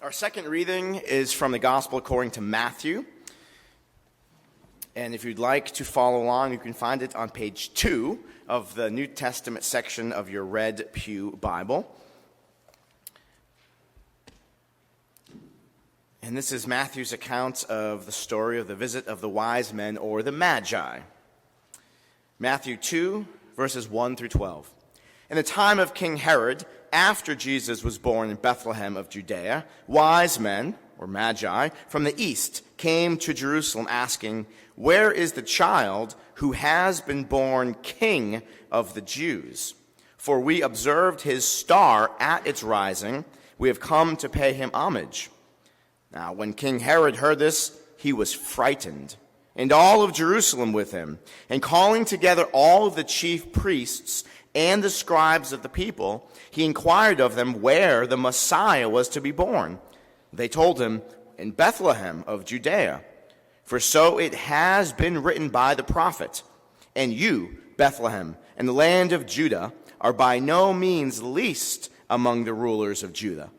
Our second reading is from the Gospel according to Matthew. And if you'd like to follow along, you can find it on page 2 of the New Testament section of your Red Pew Bible. And this is Matthew's account of the story of the visit of the wise men, or the Magi. Matthew 2, verses 1 through 12. In the time of King Herod, after Jesus was born in Bethlehem of Judea, wise men, or Magi, from the east came to Jerusalem asking, "Where is the child who has been born King of the Jews? For we observed his star at its rising. We have come to pay him homage." Now, when King Herod heard this, he was frightened, and all of Jerusalem with him. And calling together all of the chief priests and the scribes of the people, he inquired of them where the Messiah was to be born. They told him, "In Bethlehem of Judea. For so it has been written by the prophet, 'And you, Bethlehem, in the land of Judah, are by no means least among the rulers of Judah.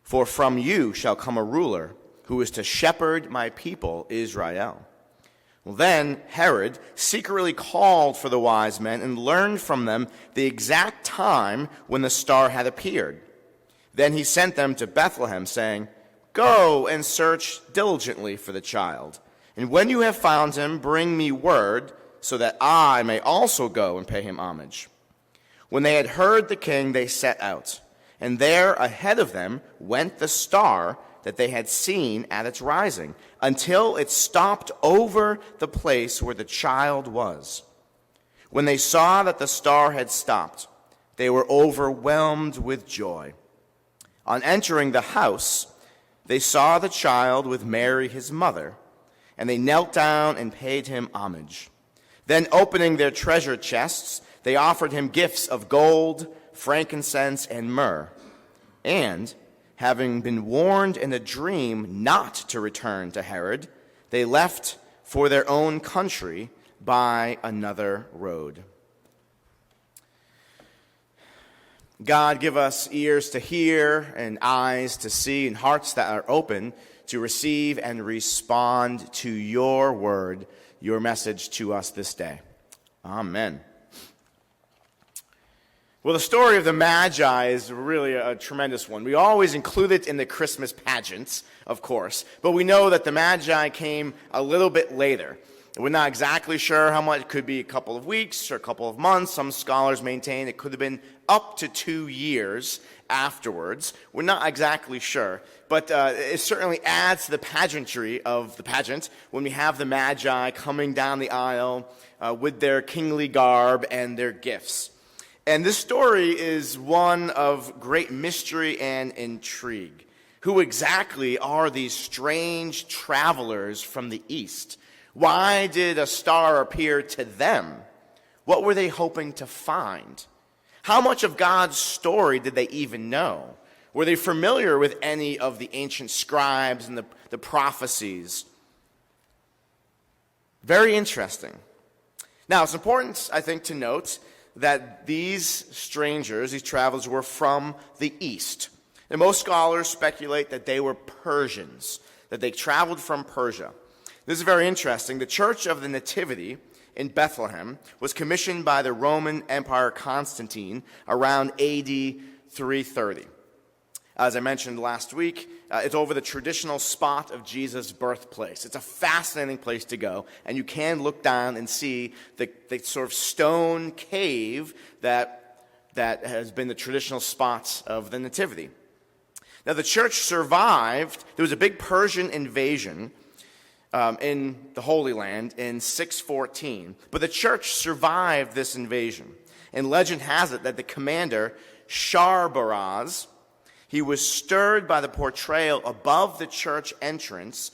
For from you shall come a ruler who is to shepherd my people Israel.'" Well, then Herod secretly called for the wise men and learned from them the exact time when the star had appeared. Then he sent them to Bethlehem, saying, "Go and search diligently for the child. And when you have found him, bring me word, so that I may also go and pay him homage." When they had heard the king, they set out. And there ahead of them went the star that they had seen at its rising, until it stopped over the place where the child was. When they saw that the star had stopped, they were overwhelmed with joy. On entering the house, they saw the child with Mary his mother, and they knelt down and paid him homage. Then opening their treasure chests, they offered him gifts of gold, frankincense, and myrrh. And having been warned in a dream not to return to Herod, they left for their own country by another road. God, give us ears to hear and eyes to see and hearts that are open to receive and respond to your word, your message to us this day. Amen. Well, the story of the Magi is really a tremendous one. We always include it in the Christmas pageants, of course, but we know that the Magi came a little bit later. We're not exactly sure how much. It could be a couple of weeks or a couple of months. Some scholars maintain it could have been up to 2 years afterwards. We're not exactly sure, but it certainly adds to the pageantry of the pageant when we have the Magi coming down the aisle with their kingly garb and their gifts. And this story is one of great mystery and intrigue. Who exactly are these strange travelers from the east? Why did a star appear to them? What were they hoping to find? How much of God's story did they even know? Were they familiar with any of the ancient scribes and the prophecies? Very interesting. Now, it's important, I think, to note that these strangers, these travelers, were from the east. And most scholars speculate that they were Persians, that they traveled from Persia. This is very interesting. The Church of the Nativity in Bethlehem was commissioned by the Roman Emperor Constantine around AD 330. As I mentioned last week, it's over the traditional spot of Jesus' birthplace. It's a fascinating place to go, and you can look down and see the sort of stone cave that has been the traditional spot of the Nativity. Now, the church survived. There was a big Persian invasion in the Holy Land in 614, but the church survived this invasion. And legend has it that the commander, Sharbaraz, he was stirred by the portrayal above the church entrance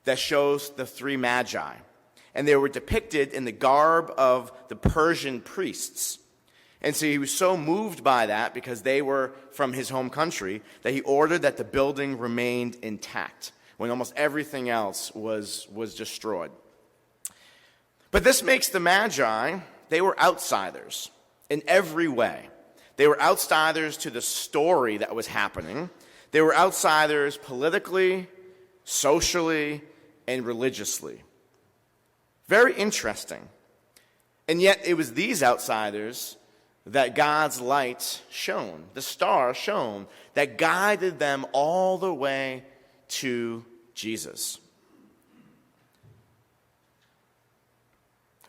that shows the 3 Magi. And they were depicted in the garb of the Persian priests. And so he was so moved by that, because they were from his home country, that he ordered that the building remained intact when almost everything else was destroyed. But this makes the Magi, they were outsiders in every way. They were outsiders to the story that was happening. They were outsiders politically, socially, and religiously. Very interesting. And yet it was these outsiders that God's light shone, the star shone, that guided them all the way to Jesus.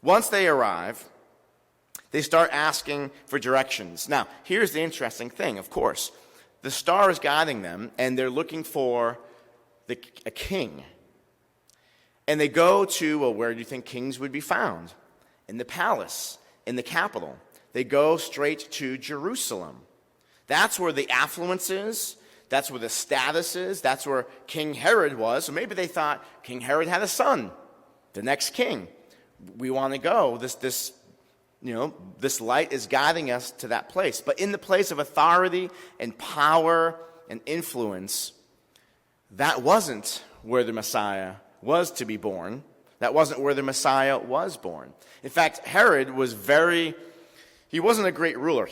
Once they arrive, they start asking for directions. Now, here's the interesting thing, of course. The star is guiding them, and they're looking for a king. And they go to, well, where do you think kings would be found? In the palace, in the capital. They go straight to Jerusalem. That's where the affluence is. That's where the status is. That's where King Herod was. So maybe they thought King Herod had a son, the next king. We want to go. This light is guiding us to that place. But in the place of authority and power and influence, that wasn't where the Messiah was to be born. That wasn't where the Messiah was born. In fact, Herod he wasn't a great ruler.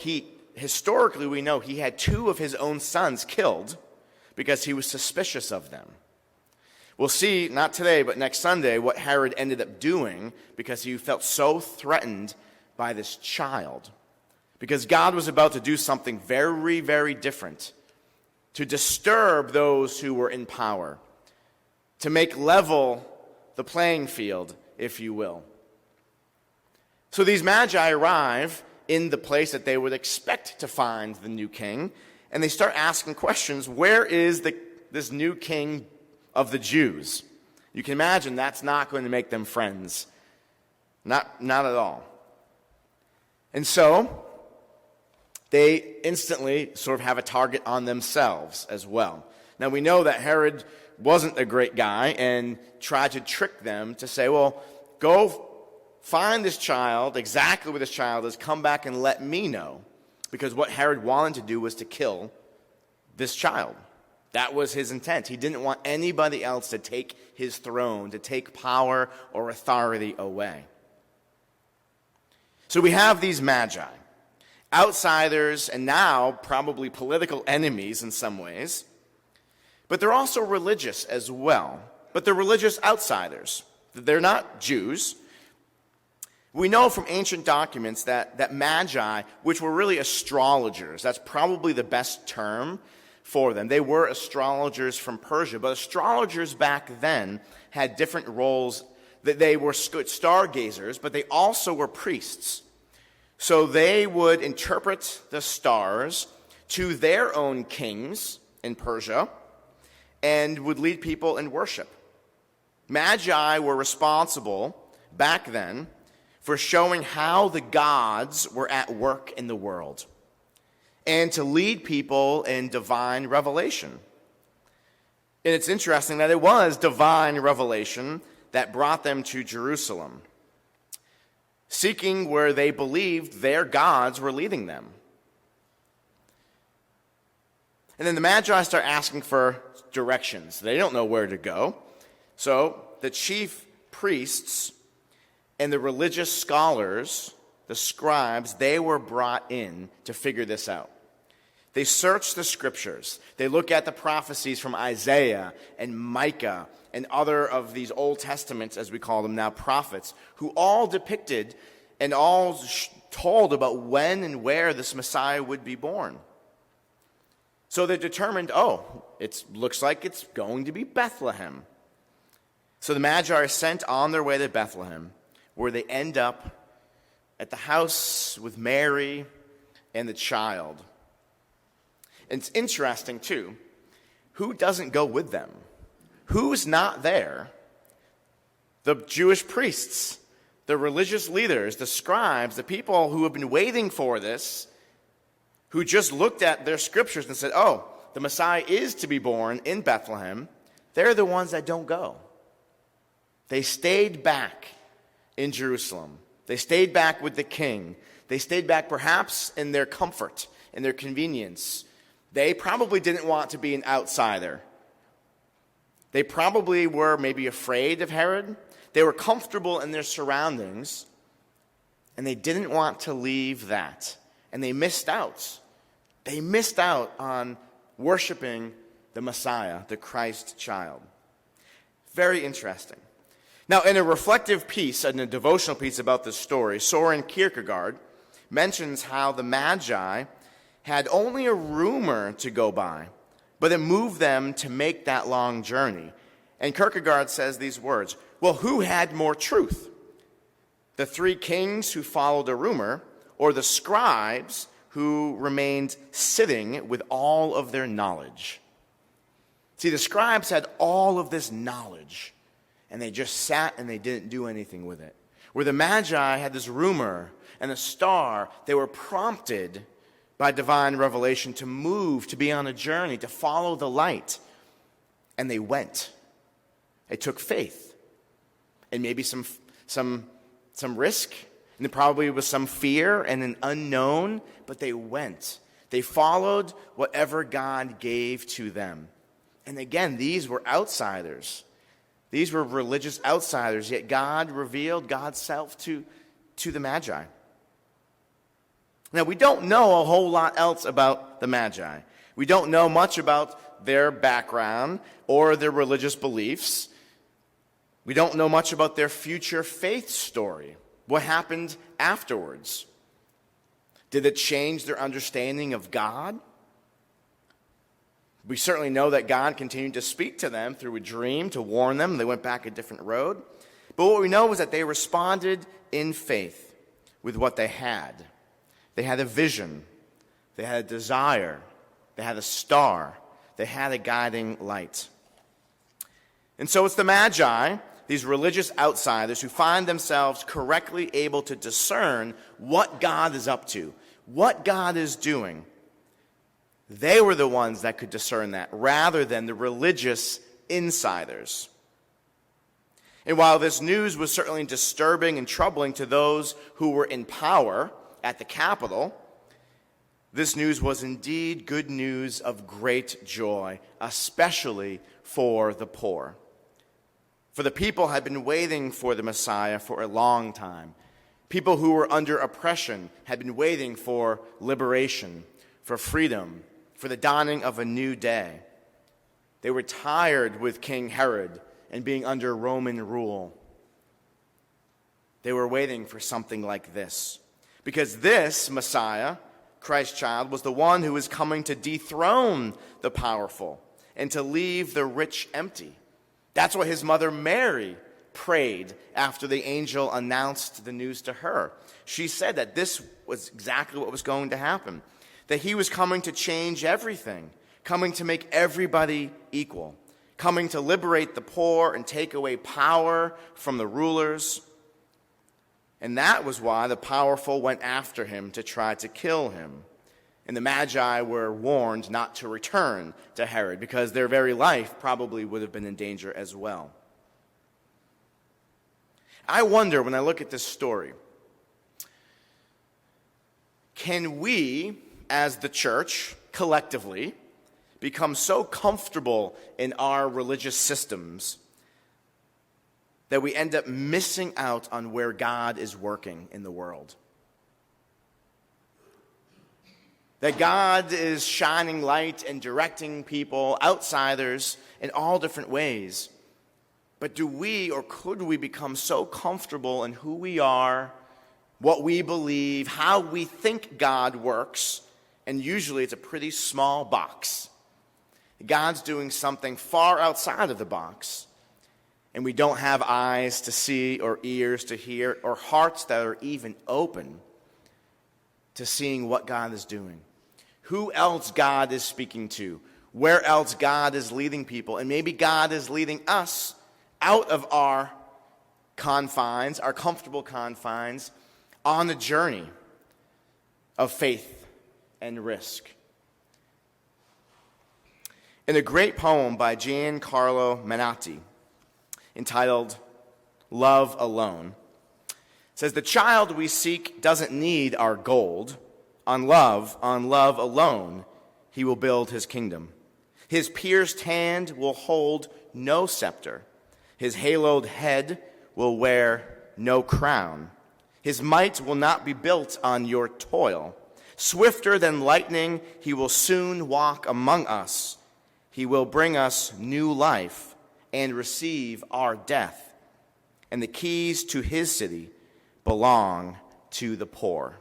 Historically, we know he had 2 of his own sons killed because he was suspicious of them. We'll see, not today, but next Sunday, what Herod ended up doing because he felt so threatened by this child. Because God was about to do something very, very different to disturb those who were in power, to make level the playing field, if you will. So these magi arrive in the place that they would expect to find the new king, and they start asking questions. Where is this new king of the Jews? You can imagine that's not going to make them friends. Not at all. And so they instantly sort of have a target on themselves as well. Now we know that Herod wasn't a great guy and tried to trick them to say, well, go find this child, exactly where this child is, come back and let me know. Because what Herod wanted to do was to kill this child. That was his intent. He didn't want anybody else to take his throne, to take power or authority away. So we have these magi, outsiders and now probably political enemies in some ways. But they're also religious as well. But they're religious outsiders. They're not Jews. We know from ancient documents that magi, which were really astrologers, that's probably the best term for them. They were astrologers from Persia, but astrologers back then had different roles. That they were stargazers, but they also were priests. So they would interpret the stars to their own kings in Persia and would lead people in worship. Magi were responsible back then for showing how the gods were at work in the world and to lead people in divine revelation. And it's interesting that it was divine revelation that brought them to Jerusalem, seeking where they believed their gods were leading them. And then the Magi start asking for directions. They don't know where to go. So the chief priests and the religious scholars, the scribes, they were brought in to figure this out. They search the scriptures. They look at the prophecies from Isaiah and Micah and other of these Old Testaments, as we call them now, prophets, who all depicted and all told about when and where this Messiah would be born. So they determined, it looks like it's going to be Bethlehem. So the Magi are sent on their way to Bethlehem, where they end up at the house with Mary and the child. And it's interesting, too, who doesn't go with them? Who's not there? The Jewish priests, the religious leaders, the scribes, the people who have been waiting for this, who just looked at their scriptures and said, the Messiah is to be born in Bethlehem. They're the ones that don't go. They stayed back in Jerusalem. They stayed back with the king. They stayed back perhaps in their comfort, in their convenience. They probably didn't want to be an outsider. They probably were maybe afraid of Herod. They were comfortable in their surroundings, and they didn't want to leave that. And they missed out. They missed out on worshiping the Messiah, the Christ child. Very interesting. Now, in a reflective piece, in a devotional piece about this story, Soren Kierkegaard mentions how the Magi had only a rumor to go by, but it moved them to make that long journey. And Kierkegaard says these words, well, who had more truth? The three kings who followed a rumor, or the scribes who remained sitting with all of their knowledge? See, the scribes had all of this knowledge, and they just sat and they didn't do anything with it. Where the Magi had this rumor and a star, they were prompted by divine revelation to move, to be on a journey, to follow the light. And they went. It took faith and maybe some risk, and there probably was some fear and an unknown, but they went. They followed whatever God gave to them. And again, these were outsiders. These were religious outsiders, yet God revealed God's self to the Magi. Now, we don't know a whole lot else about the Magi. We don't know much about their background or their religious beliefs. We don't know much about their future faith story. What happened afterwards? Did it change their understanding of God? We certainly know that God continued to speak to them through a dream to warn them. They went back a different road. But what we know is that they responded in faith with what they had. They had a vision. They had a desire. They had a star. They had a guiding light. And so it's the Magi, these religious outsiders, who find themselves correctly able to discern what God is up to, what God is doing. They were the ones that could discern that, rather than the religious insiders. And while this news was certainly disturbing and troubling to those who were in power at the capital, this news was indeed good news of great joy, especially for the poor. For the people had been waiting for the Messiah for a long time. People who were under oppression had been waiting for liberation, for freedom, for the dawning of a new day. They were tired with King Herod and being under Roman rule. They were waiting for something like this, because this Messiah, Christ child, was the one who was coming to dethrone the powerful and to leave the rich empty. That's what his mother Mary prayed after the angel announced the news to her. She said that this was exactly what was going to happen, that he was coming to change everything, coming to make everybody equal, coming to liberate the poor and take away power from the rulers. And that was why the powerful went after him to try to kill him. And the Magi were warned not to return to Herod, because their very life probably would have been in danger as well. I wonder, when I look at this story, can we, as the church, collectively, become so comfortable in our religious systems that we end up missing out on where God is working in the world? That God is shining light and directing people, outsiders, in all different ways. But do we, or could we, become so comfortable in who we are, what we believe, how we think God works, and usually it's a pretty small box. God's doing something far outside of the box, and we don't have eyes to see or ears to hear or hearts that are even open to seeing what God is doing, who else God is speaking to, where else God is leading people. And maybe God is leading us out of our confines, our comfortable confines, on a journey of faith and risk. In a great poem by Giancarlo Menotti entitled Love Alone, it says, "The child we seek doesn't need our gold. On love alone, he will build his kingdom. His pierced hand will hold no scepter. His haloed head will wear no crown. His might will not be built on your toil. Swifter than lightning, he will soon walk among us. he will bring us new life and receive our death. And the keys to his city belong to the poor.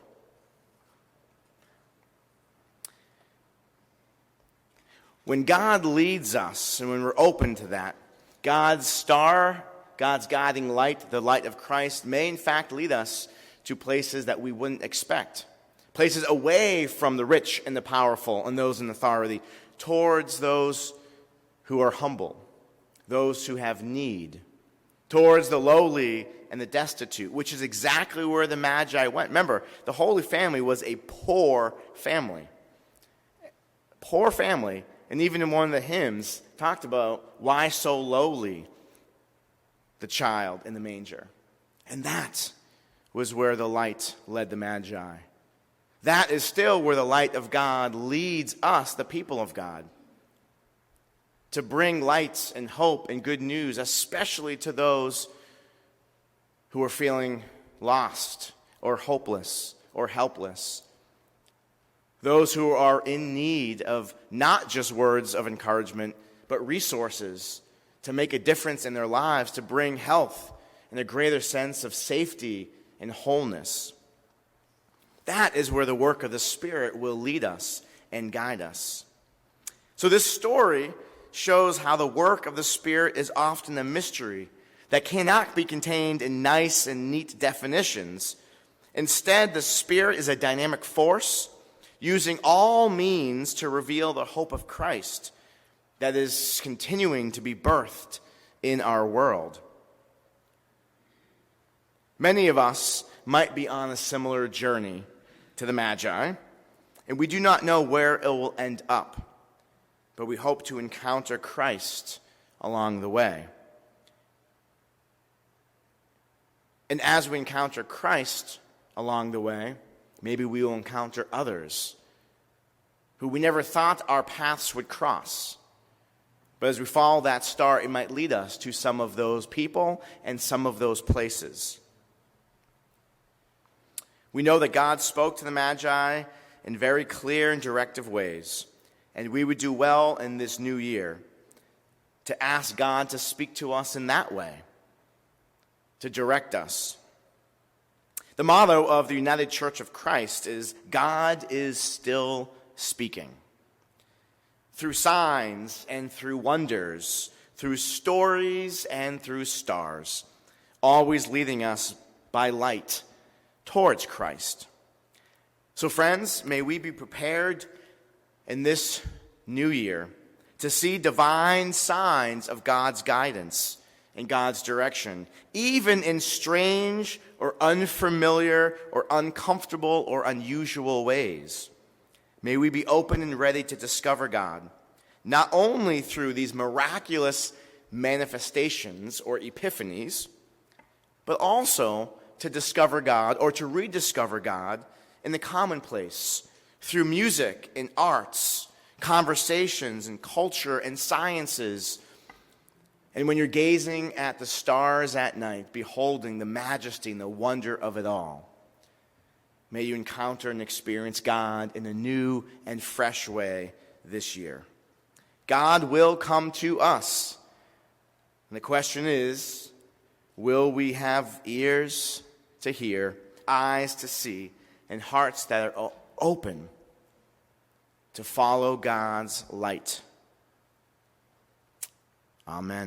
When God leads us, and when we're open to that, God's star, God's guiding light, the light of Christ, may in fact lead us to places that we wouldn't expect. Places away from the rich and the powerful and those in authority, towards those who are humble, those who have need, towards the lowly and the destitute, which is exactly where the Magi went. Remember, the Holy Family was a poor family. Poor family. And even in one of the hymns, talked about why so lowly the child in the manger. And that was where the light led the Magi. That is still where the light of God leads us, the people of God, to bring light and hope and good news, especially to those who are feeling lost or hopeless or helpless. Those who are in need of not just words of encouragement, but resources to make a difference in their lives, to bring health and a greater sense of safety and wholeness. That is where the work of the Spirit will lead us and guide us. So this story shows how the work of the Spirit is often a mystery that cannot be contained in nice and neat definitions. Instead, the Spirit is a dynamic force using all means to reveal the hope of Christ that is continuing to be birthed in our world. Many of us might be on a similar journey to the Magi, and we do not know where it will end up, but we hope to encounter Christ along the way. And as we encounter Christ along the way, maybe we will encounter others who we never thought our paths would cross. But as we follow that star, it might lead us to some of those people and some of those places. We know that God spoke to the Magi in very clear and directive ways, and we would do well in this new year to ask God to speak to us in that way, to direct us. The motto of the United Church of Christ is, God is still speaking. Through signs and through wonders, through stories and through stars, always leading us by light towards Christ. So friends, may we be prepared in this new year to see divine signs of God's guidance and God's direction, even in strange or unfamiliar or uncomfortable or unusual ways. May we be open and ready to discover God, not only through these miraculous manifestations or epiphanies, but also to discover God or to rediscover God in the commonplace, through music and arts, conversations and culture and sciences. And when you're gazing at the stars at night, beholding the majesty and the wonder of it all, may you encounter and experience God in a new and fresh way this year. God will come to us. And the question is, will we have ears to hear, eyes to see, and hearts that are open to follow God's light? Amen.